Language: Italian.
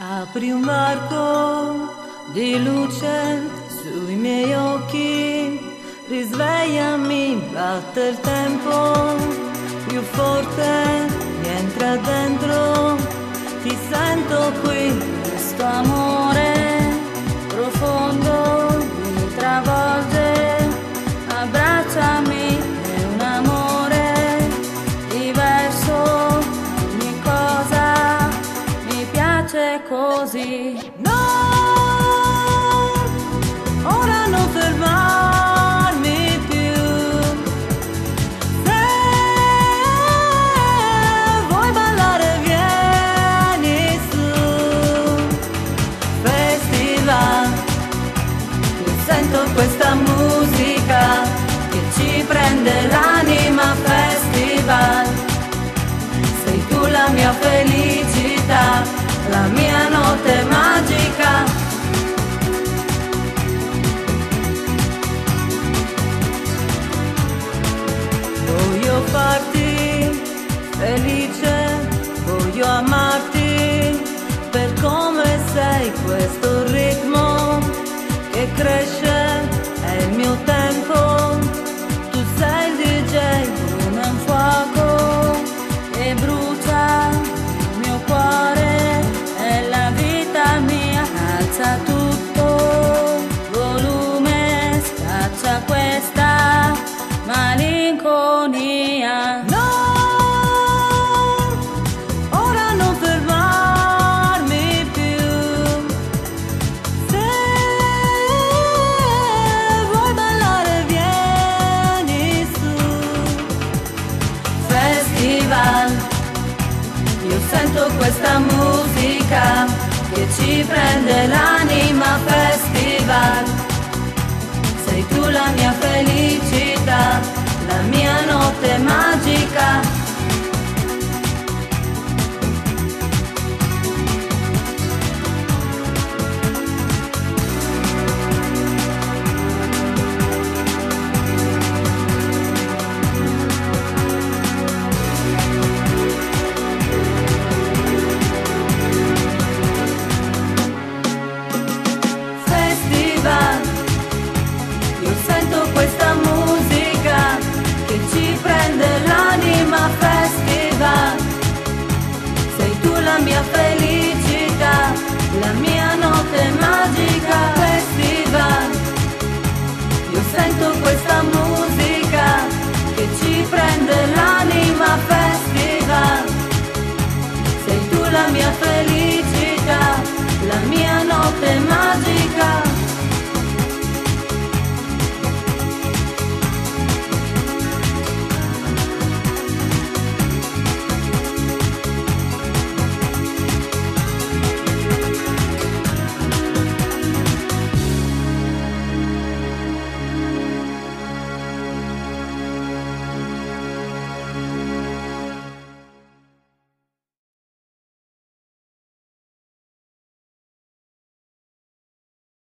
Apri un varco di luce sui miei occhi, risvegliami, batte il tempo più forte, rientra dentro, ti sento qui, questo amore profondo mi travolge, abbracciami, è un amore diverso, ogni cosa mi piace così. No, ora non fermarmi più, se vuoi ballare vieni su, festival, io sento questa musica che ci prende l'anima, festival, sei tu la mia felicità, la mia notte magica. Voglio farti felice, voglio amarti per come sei, questo ritmo che cresce è il mio tempo, tu sei il DJ come un fuoco che brucia il mio cuore e la vita mia, alza tutto volume, scaccia questa malinconia. No, ora non fermarmi più, se vuoi ballare vieni su, festival, io sento questa musica che ci prende l'anima, festival, sei tu la mia felicità,